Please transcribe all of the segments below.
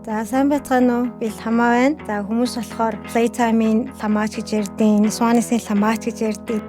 За сайн байцгаана уу? Би Ламаа байна. За хүмүүс болохоор Playtime-ийн Ламаач гэж ярьдیں۔ Swan-ийн Ламаач гэж ярьдیں۔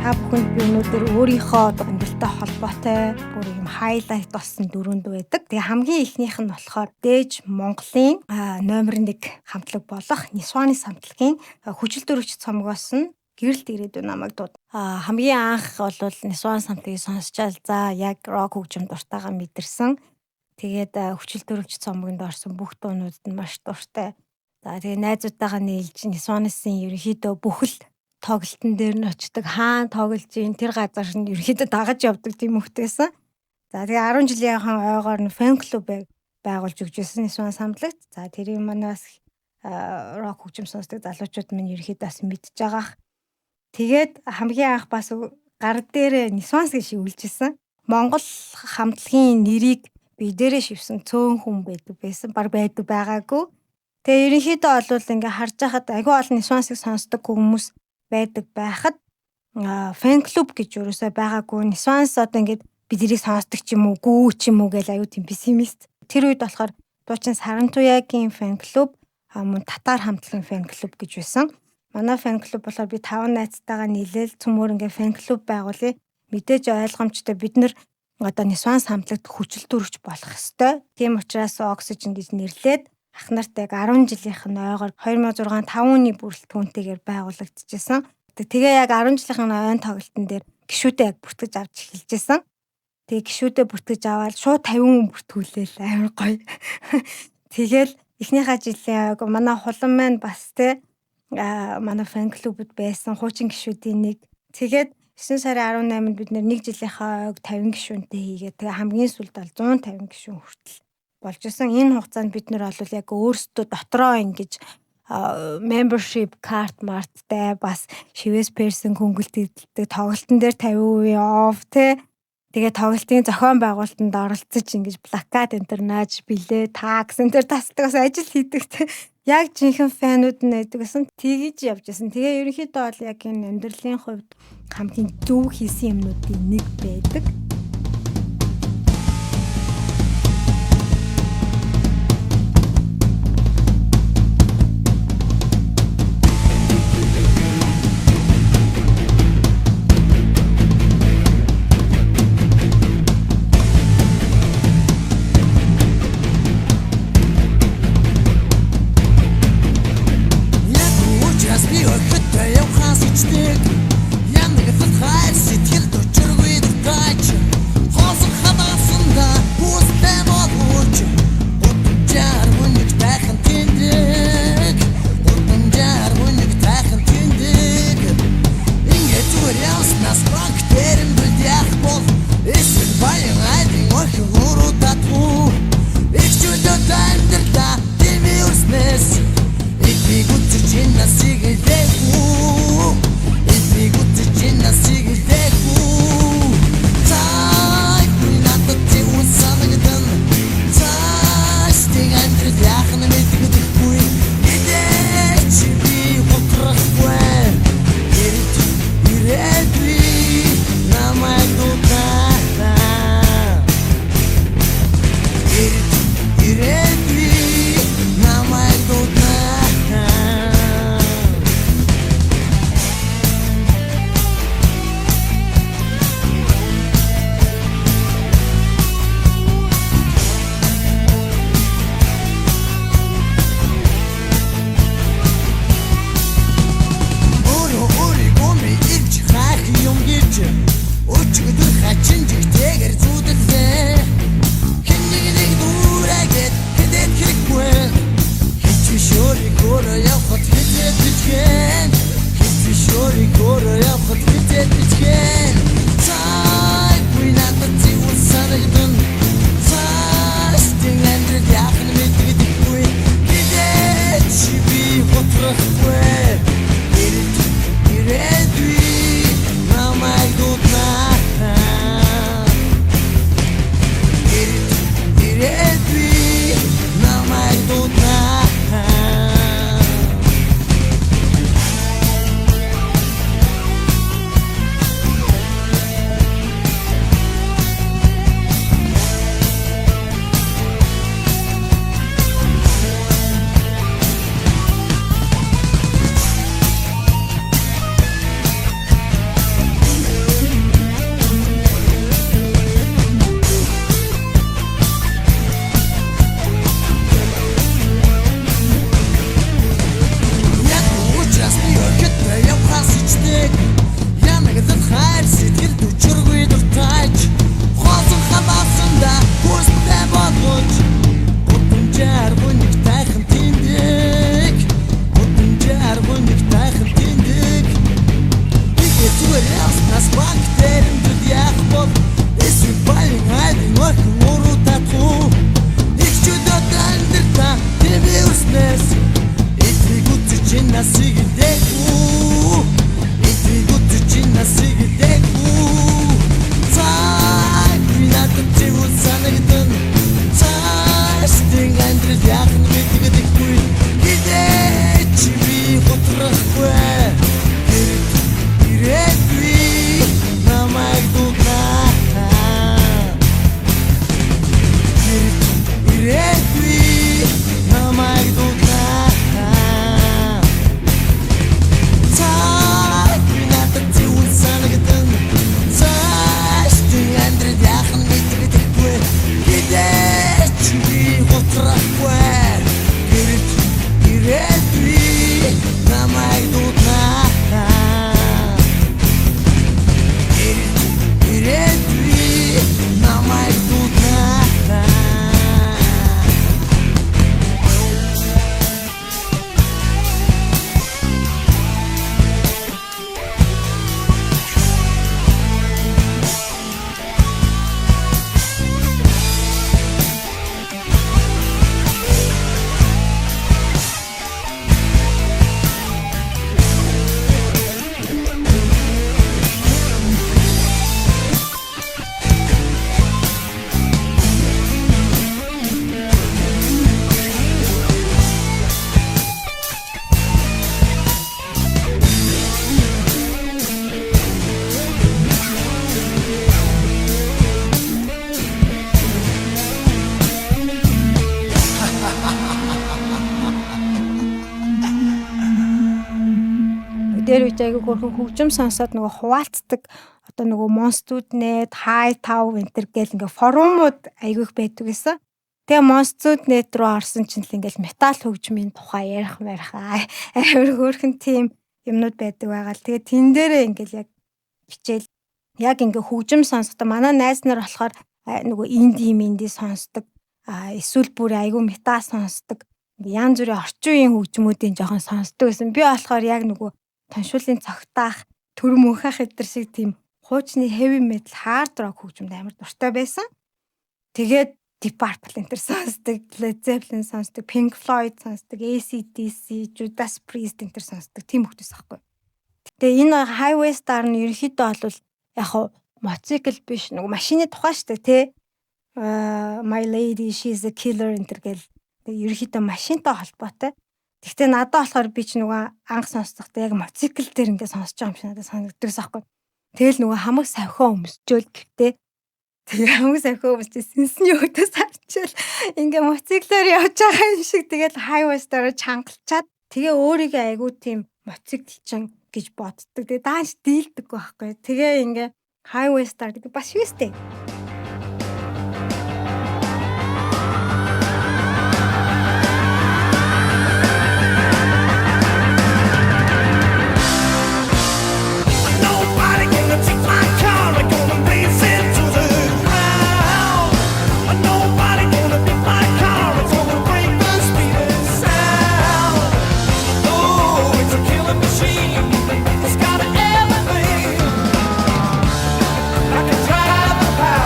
Та бүхэнд би өнөөдөр өөрийнхөө амьдралтай холбоотой бүр юм хайлайт болсон дөрөнд байдаг. Тэгээ хамгийн ихнийх нь болохоор Дээж Монголын номер 1 хамтлаг болох Swan-ийн хамтлагийн хүчил дөрөвч цомгоос нь гэрэлт ирээдүйн намайг дууд. Хамгийн анх бол Swan хамтлагийг сонсчаал за яг рок хөгжим дуртайгаа мэдэрсэн. Тэгээд хүчил дөрөвч цомгонд орсон бүх дуунууд нь маш дуртай. За тэгээ найзуудтайгаа нийлж Swan-ийн ерөнхийдөө бүхэл тоглолтын дээр нь очдог, хаана тоглож ийн тэр газар нь ерөнхийдөө дагаж явдаг тийм хөлтөөсөн. За тэгээ 10 жилийн ойгоор нь фэн клуб байгуулж өгчээсэн Swan хамтлагт. За тэрийг манаас рок хөгжим сонсдог залуучууд минь ерөнхийдөө бас мэдж байгаах. Тэгээд хамгийн анх бас гар дээр Swan гэж шивүүлжсэн. Монгол хамтлагийн нэрийг би дээрээ шивсэн цөөн хүн байсан. Баг байдаг байгаагүй. Тэгээ ерөнхийдөө бол ингээ харж байхад агүй олон Swan-ыг сонсдог хүмүүс байдаг байхад фэн клуб гэж юусаа байгаагүй. Swan одоо ингээд бидэрийг сонсдог ч юм уу, гүү ч юм уу гэж аюу тийм пессимист. Тэр үед болохоор дуучин Сарантуягийн фэн клуб, мөн татар хамтлагийн фэн клуб гэж байсан. Манай фэн клуб болохоор би 5 найзтайгаа нийлээл цөмөр ингээ фэн клуб байгуулъя. Мэдээж ойлгомжтой бид нар одоо Swan хамтлагт хүчил дөрөвч болох ёстой. Тийм учраас Oxygen гэж нэрлээд ах нартай яг 10 жилийнх нь ойгоор 2006 5 оны бүрэлдэхүүнтэйгээр байгуулагдчихсан. Тэгээ яг 10 жилийнх нь ойн тоглолтын дээр гişүүдээ яг бүртгэж авч эхэлжсэн. Тэгээ гişүүдээ бүртгэж аваад шууд 50 хүн бүртгүүлээл амар гоё. Тэгэл эхнийхээ жилийн манай хулан маань бас манай фэн клубуд байсан хуучин гişүүдийн нэг. Тэгээд 9 сарын 18-нд бид нэг жилийнхаа 50 гişүүнтэй хийгээд тэгээ хамгийн сүүлд бол 150 гişүүн хүртэл болж исэн. Энэ хугацаанд бид нар бол яг өөрсдөө дотроо ингэж membership card марттай бас шивээс персэн хөнгөлт эдэлдэг тоглолтын дээр 50% off тэгээ тоглолтын зохион байгуулалтанд оролцож ингэж плакат интернаж билээ такс энэ тасдаг бас ажил хийдэг яг жинхэнэ фэнүүд нь байдаг гэсэн тэгж явж байсан. Тэгээ ерөнхийдөө бол яг энэ амьдралын хувьд хамгийн зөв хийсэн юмнуудын нэг байдаг. яхан мэддэггүй хизээч би готрахгүй ирээдүй намайг дууднаа ирээдүй намайг дууднаа цааг би надад зөв санагдсан цааш ти андред яхан мэддэггүй хизээч би готрахгүй ирээдүй намайг дууднаа ирээдүй намайг дууднаа дээр үеж айгүй гөрхөн хөгжим сонсоод нөгөө хуваалцдаг одоо нөгөө Monstudnet, Hi-Tav энтер гэл ингээ форумууд айгүйх байдаг гэсэн. Тэгээ Monstudnet руу орсон чинь л ингээл метал хөгжмийн тухай ярих амар хөөрхөн тим юмнууд байдаг байгаа л. Тэгээ тэн дээрээ ингээл яг бичээл яг ингээ хөгжим сонсохтой манай найз нар болохоор нөгөө инди сонсдог. Эсвэл бүр айгүй метал сонсдог. Янз бүрийн орчин үеийн хөгжмүүдийн жоохон сонсдог гэсэн. Би болохоор яг нөгөө таншуулын цогтаах, төр мөнхөх эдэр шиг тийм хуучны heavy metal, hard rock хөгжмөд амар дуртай байсан. Тэгээд Deep Purple энтер сонсдог, Led Zeppelin сонсдог, Pink Floyd сонсдог, AC/DC, Judas Priest энтер сонсдог тийм хүмүүс аахгүй. Тэгээ энэ Highway Star нь ерөнхийдөө бол яг мотоцикл биш, нөгөө машины тухай шүү дээ, тий. My Lady, She's a Killer энтер гэл ерөнхийдөө машинтай холбоотой. Гэхдээ надад болохоор би ч нөгөө анх сонсохдоо яг мотоцикл дээр ингээд сонсож байгаа юм шиг надад санагддаг байхгүй. Тэгэл нөгөө хамаг савхиа өмсчөөл гэхдээ тэгээ хамаг савхиа өмсч сэнсний өдөөс харчаал ингээд мотоциклээр явж байгаа юм шиг тэгэл Highway Star-аар чангалчаад тэгээ өөрийгөө айгүй тийм мотоциклчин гэж боддог. Тэгээ дааш дийлдэг байхгүй. Тэгээ ингээд Highway Star гэдэг бас юу сте. I can drive the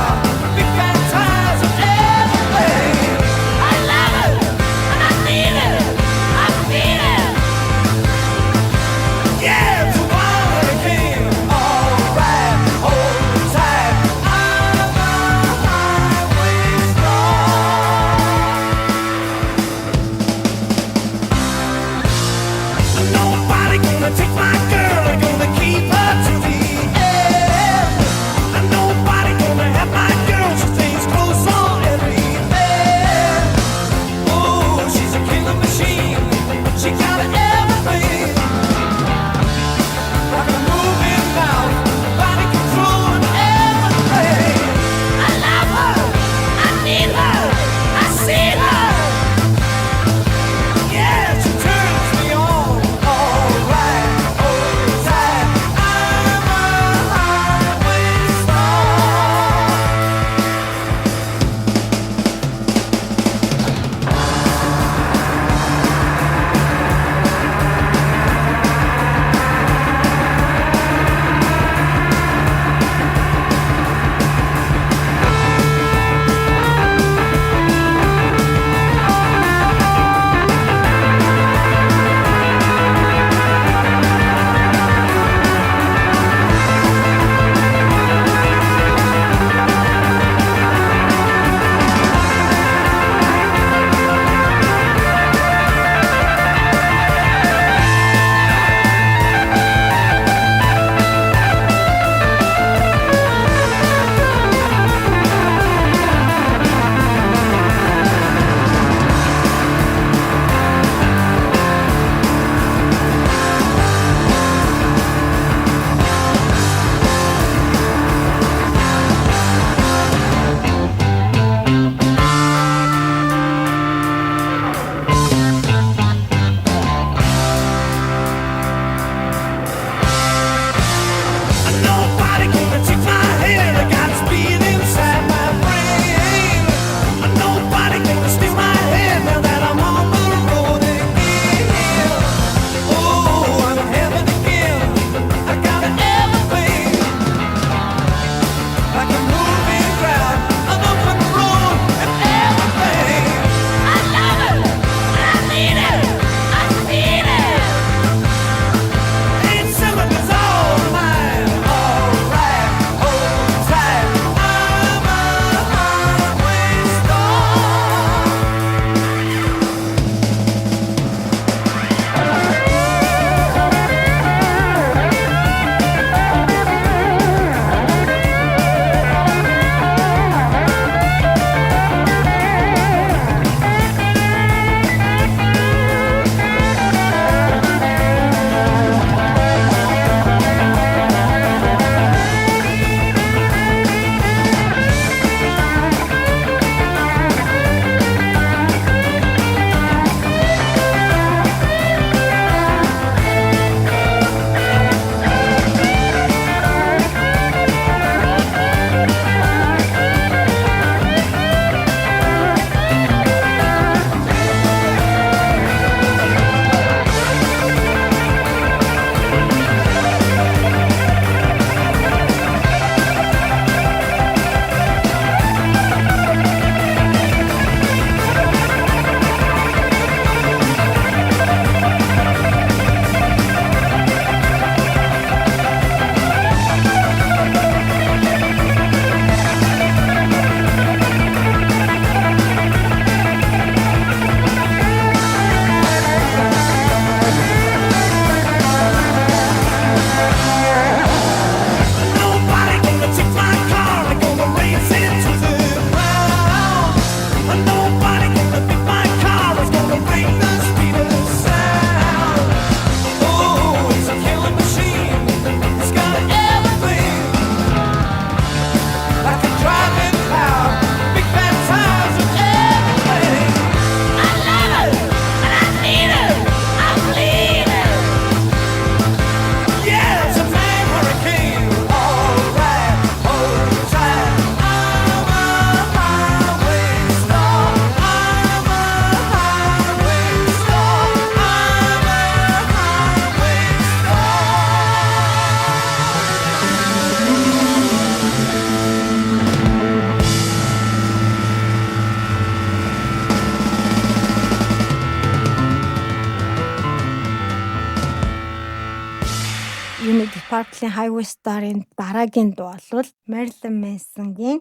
Deep Purple-ийн Highway Star-ын дараагийн дуу бол Marilyn Manson-гийн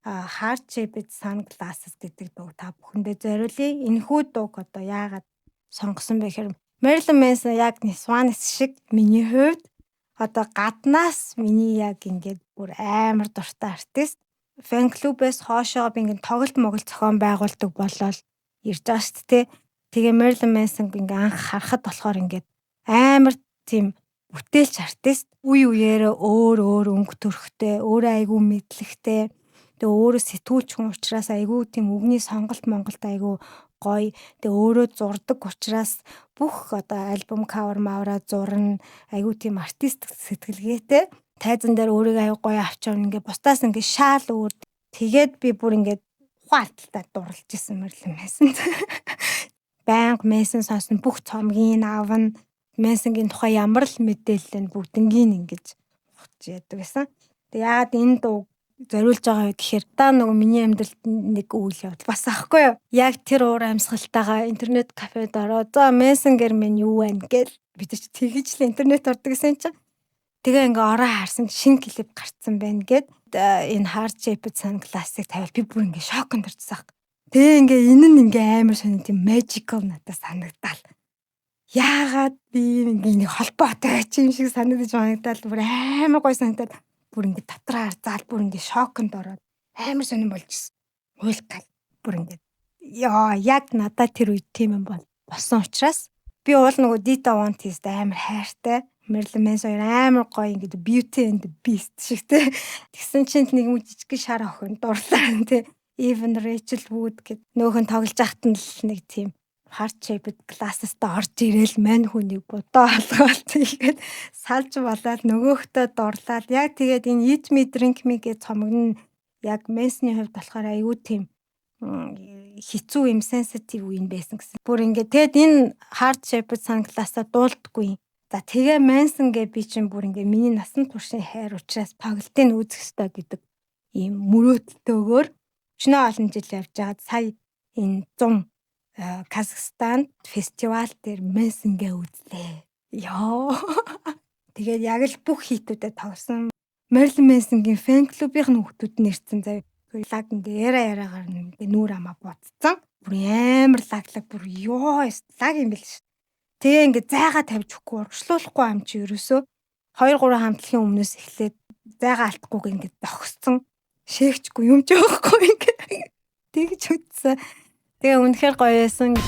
Heart Shaped Sunglasses гэдэг дуу та бүхэндээ зориулъя. Энэхүү дууг одоо яагаад сонгосон бэ гэхээр Marilyn Manson яг Nirvana шиг миний хувьд одоо гаднаас миний яг ингээд бүр амар дуртай артист. Fan club-ээс хоошоо би ингээд тоглолт зохион байгуулдаг болол ирж байгаа шүү дээ. Тэгээ Marilyn Manson ингээд анх харахад болохоор ингээд амар тийм бүтээлч артист. Үе үеэрээ өөр өнгө төрхтэй, өөрөө айгүй мэдлэгтэй. Тэгээ өөрөө сэтгүүлч хүн учраас айгүй тийм үгний сонголт Монголд айгүй гоё. Тэгээ өөрөө зурдаг учраас бүх одоо альбом кавер мавра зурна. Айгүй тийм артист сэтгэлгээтэй. Тайзан дээр өөрийгөө айгүй гоё авчаар ингээ бусдаас ингээ шаал өөр. Тэгээд би бүр ингээ ухаалттай дурлж исэн Marilyn Manson. Баян Manson сонсон бүх цомгийн аавн Manson-гийн тухай ямар л мэдээлэл нь бүгднгийн ингэж ухаж яадаг гэсэн. Тэгээ яагаад энэ дуу зориулж байгаа вэ гэхээр та нөгөө миний амьдралд нэг үйл явдал бас аахгүй юу. Яг тэр уур амьсгалтайгаа интернет кафед ороод за Manson гэр минь юу байна гэж бид ч тэгж л интернет ордог гэсэн чинь тэгээ ингээ ороо харсан шинэ клип гарцсан байна гэд энэ Heart Shaped Sunglasses тавил би бүр ингээ шоконд орчихсан. Тэгээ ингээ энэ нь ингээ амар сонир тийм magical надад санагдал. Яагаад би ингээ нэг холбоотой юм шиг санагдаж байгаадаа бүр амар гой санагдаад бүр ингээ татраар заал бүр ингээ шоконд ороод амар сонирн болж ирсэн. Уйлгал бүр ингээ яа яг надад тэр үед тийм юм болсон учраас би уул нөгөө Dita Von Teese амар хайртай. Marilyn Manson амар гоё ингээ Beauty and the Beast шиг те. Тэгсэн чинь нэг жижиг шар охин дурлаа те. Even Rachel Wood гэд нөөхөн тоглож ахт нь л нэг тийм Heart Shaped Glasses-тай орж ирээл мань хүнийг бодоо алгаал тэгээд салж болоод нөгөөхтөө дурлаад яг тэгээд энэ Eat Me Drink Me гэж цомогн яг Manson-ы хувьд болохоор аюу тийм хэцүү юм sensitive үе байсан гэсэн. Бүр ингээд тэгэд энэ Heart Shaped Sunglasses-а дуулдаггүй. За тэгээ Manson гэ би чинь бүр ингээд миний насан туршийн хайр учраас тоглолтын үзэх ёстой гэдэг ийм мөрөөдөлтөөр өчнөө олон жил явж байгаад сая энэ 100 Казахстан фестивал дээр Manson гэ үзлээ. Яа. Тэгээд яг л бүх хитүүдэд тоглосон. Marilyn Manson-гийн фэн клубийн хүүхдүүд нэрсэн зав. Лаг ингээ яриагаар ингээ нүүр амаа бодцсон. Бүр амар лаглаг бүр ёо лаг юм бэл ш. Тэгээ ингээ зайгаа тавьж өгөхгүй урагшлуулахгүй юм чи ерөөсөө 2-3 хамтлагийн өмнөөс эхлээд зайгаа алдахгүйг ингээ зогссон. Шээгчгүй юм ч байхгүй ингээ. Тэгж үтсэн. Тэгээ үнэхээр гоё байсан.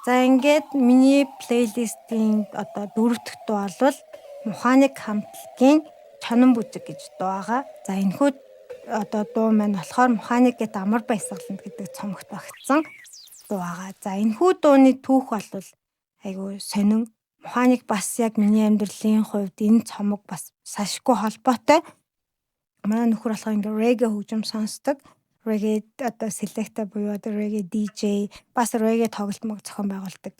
За ингээд миний плейлистийн одоо 4 дахь дуу бол Муханик хамтлагийн Чонон бүжиг гэж дуу байгаа. За энэхүү одоо дуу маань болохоор Муханик гэт амар баясгаланд гэдэг цомогт багтсан дуу байгаа. За энэхүү дууны түүх бол айгүй сонин. Муханик бас яг миний амьдралын хувьд энэ цомог бас сашгүй холбоотой. Манай нөхөр болохоор ингээ reggae хөгжим сонсдог. Reggae одоо selector буюу одоо reggae DJ бас reggae тоглолт зохион байгуулдаг.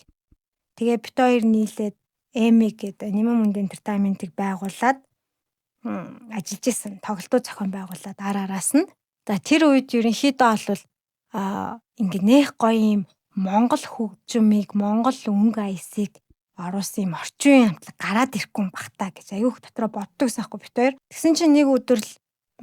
Тэгээ бит хоёр нийлээд Эми гэдэг Анимамунд Entertainment-ийг байгуулад ажиллаж исэн. Тоглолтууд зохион байгуулад араас нь. За тэр үед ерөнхийдөө бол ингээ нэх гоё юм Монгол хөгжмийг, Монгол өнгө аясыг оруулсан юм орчин үеийн хамтлаг гараад ирэхгүй бахтаа гэж аюух дотроо боддог сайхгүй бит хоёр. Тэгсэн чинь нэг өдөр л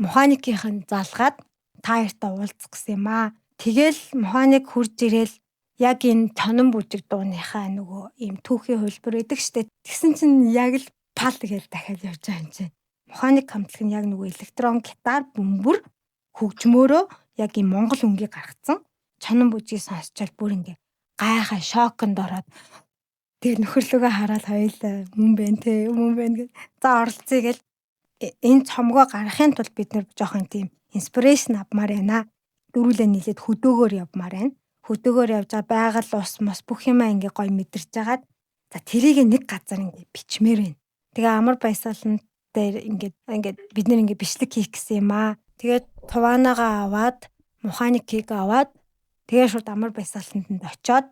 Муханикийнхэн залгаад таартаа уулзах гэсэн юм аа. Тэгэл Муханик хурж ирээл яг энэ Чонон бүжиг дууныхаа нөгөө ийм түүхийн хөлбөр өгдөг штэ. Тэгсэн чинь яг л пал гэж дахиад явж байгаа юм чинь. Муханик хамтлаг нь яг нөгөө электрон гитар бөмбөр хөгжмөөрөө яг ийм монгол өнгийг гаргацсан. Чонон бүжгийг сонсчод бүр ингээ гайхаа шоконд ороод тэр нөхөрлөгөө хараад хоёулаа мөн бэ те мөн бэ гэж за оролцъё гэл энэ цомгоо гаргахын тулд бид нэр жоохон тийм инспирэшн авмаар байна. Дөрүүлээ нийлээд хөдөөгөөр явмаар байна. Хөдөөгөөр явж байгаа байгаль ус мос бүх юмаа ингээ гоё мэдэрч жагаад за тэрийг нэг газар ингээ бичмээр байна. Тэгээ амар баясгалан дээр ингээд бид нэр ингээ бичлэг хийх гэсэн юм аа. Тэгээд Туваанагаа аваад Муханикийг аваад тэгээ шууд амар баясгаланд очиод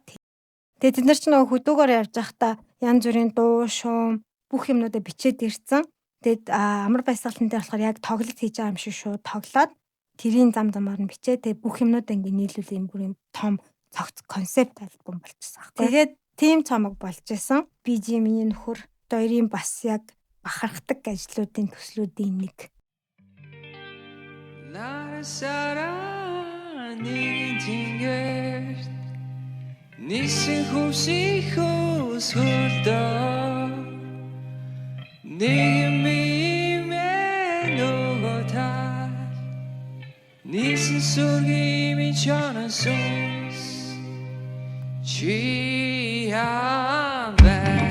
тэгээд тэд нар ч нөгөө хөдөөгөөр явж байхдаа янз бүрийн дуу шуум бүх юмнуудаа бичээд ирсэн. Тэгээд амар баясгалан дээр болохоор яг тоглолт хийж байгаа юм шиг шууд тоглоод тэрийн зам замаар нь бичээ. Тэгээд бүх юмнуудаа ингээ нийлүүл юм бүр юм том цогц концепт альбом болчихсон. Тэгээд тим цомог болж исэн. Би миний нөхөр хоёрын бас яг бахархдаг ажлуудын төслүүдийн нэг. Нисэн хүсихөөс хөлдөө нэгмийн нөгөөтэй нисэн сүргиймийн чонон сүнс чи яавэ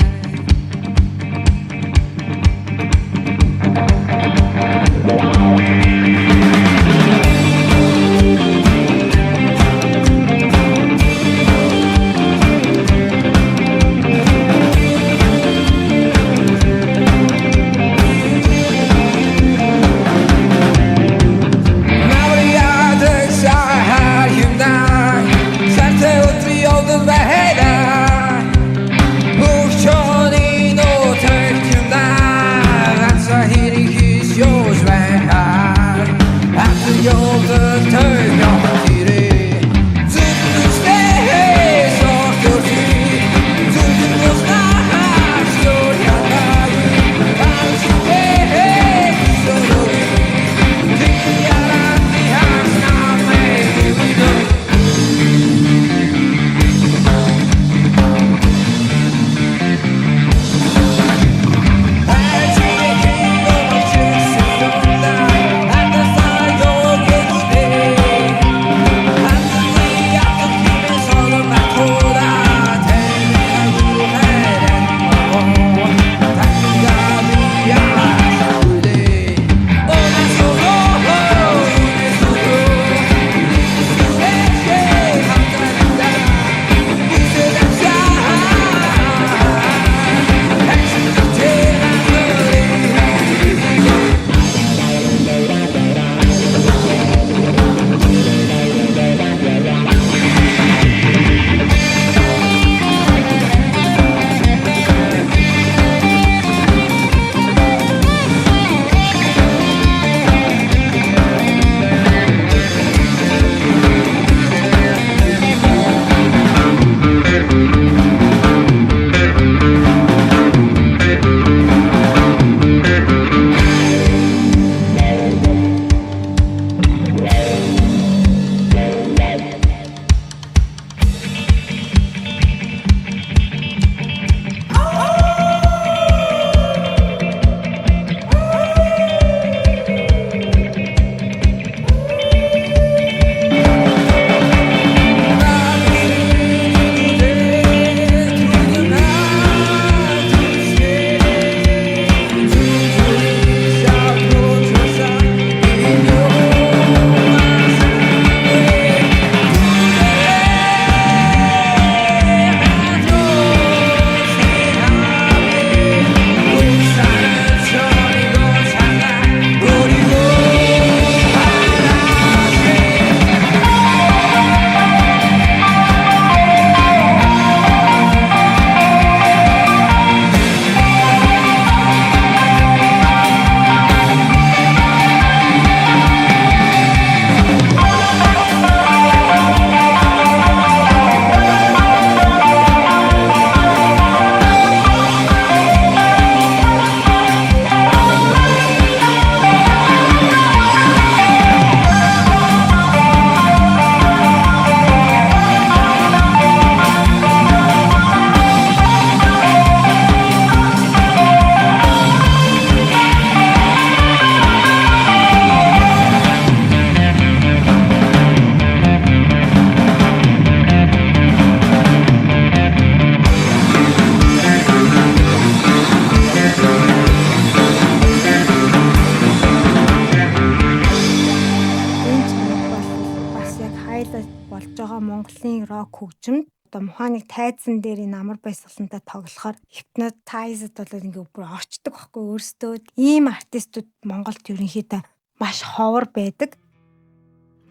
хайлт болж байгаа Монголын рок хөгжимд одоо муханыг тайзан дээр энэ амар баясгалантай тоглохоор hypnotized болоод ингээ бүр орчдөг байхгүй өөрсдөө. Ийм артистууд Монголд ерөнхийдөө маш ховор байдаг.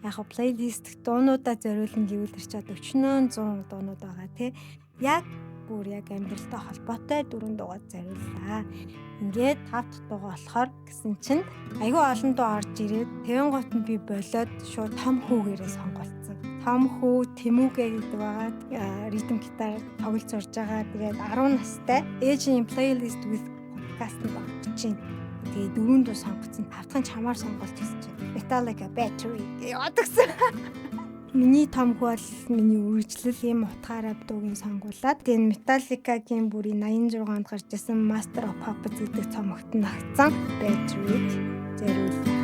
Яг го плейлист дуунуудаа зориулна гэвэл тэр чад 40-100 дуунууд байгаа тий. Яг бүр яг амьдралтай холбоотой 4 дуугаар зориуллаа. Ингээд 5 дахь дуугаа болохоор гэсэн чинь айгүй олон дуу орж ирээд Тэвэнгот нь би болоод шууд том хүүгээрээ сонголцсон. Том хүү Тэмүүгэ гэдэг байгаа ритм гитар тоглож сурж байгаа. Тэгээд 10 настай ээжийн playlist with podcast-д орж ийн. Тэгээд 4 дуу сонгоцсон. 5 дахь нь чамаар сонголт гэсэн чинь Metallica Battery ядагсан. Миний том хүү бол миний үргэлжлэл ийм утгаараа дуугийн сонгуулад тэгээд Metallica-гийн бүрийн 86 онд гарч ирсэн Master of Puppets гэдэг цомогт нь агцсан Battery зориуллаа.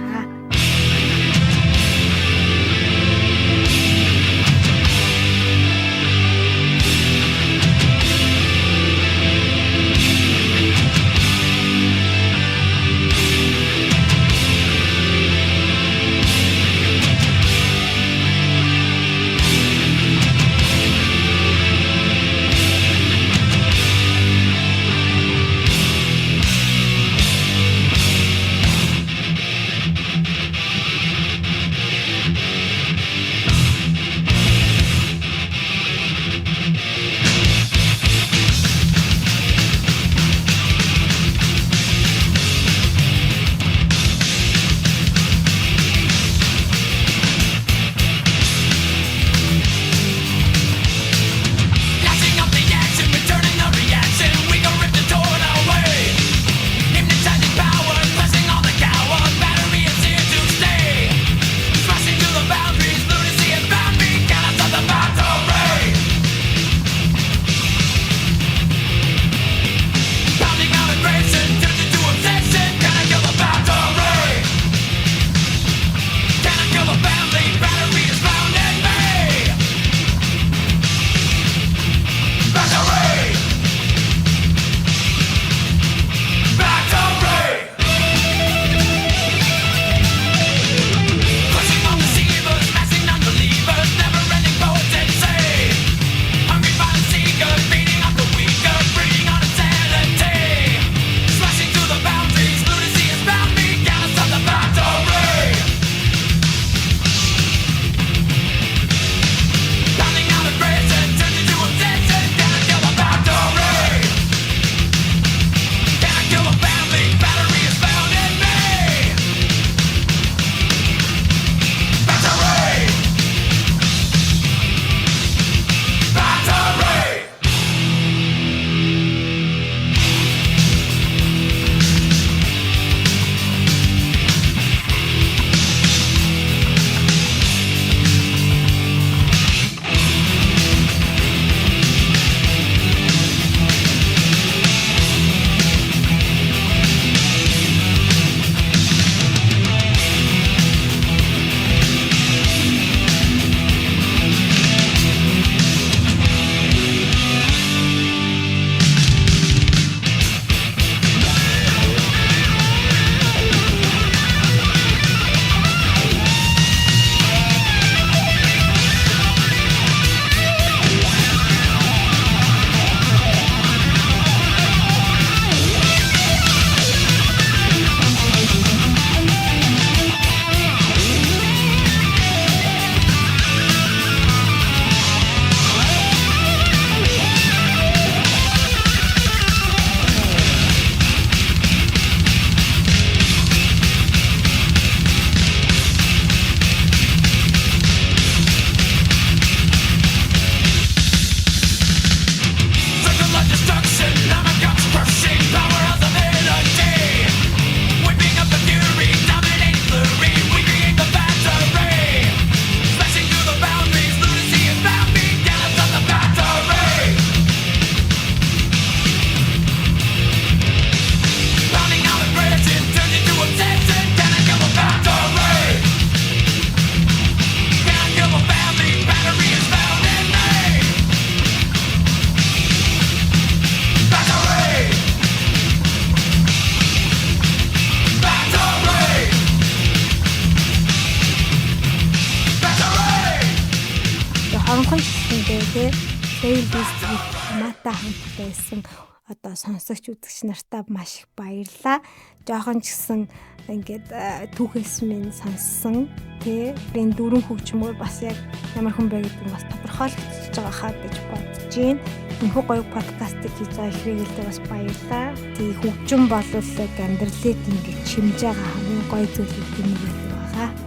Огонхон гэсэндээ тий playlist намаатай хамт байсан одоо сонсогч үзэгч нартаа маш их баярлалаа. Жохон ч гэсэн ингээд түүхээс минь сонссон тий энэ дөрвөн хөгжмөр бас яг ямар хүн бэ гэдэг нь бас тодорхойлогдож байгаа хаа гэж бодож байна. Энэхүү гоё подкастыг хийж байгаа ихрээгэлдээ бас баярлалаа. Тий хөгжим болвол яг амьдралыг ингээд чимж байгаа хамгийн гоё зүйлүүд нэг байдаг байгаа.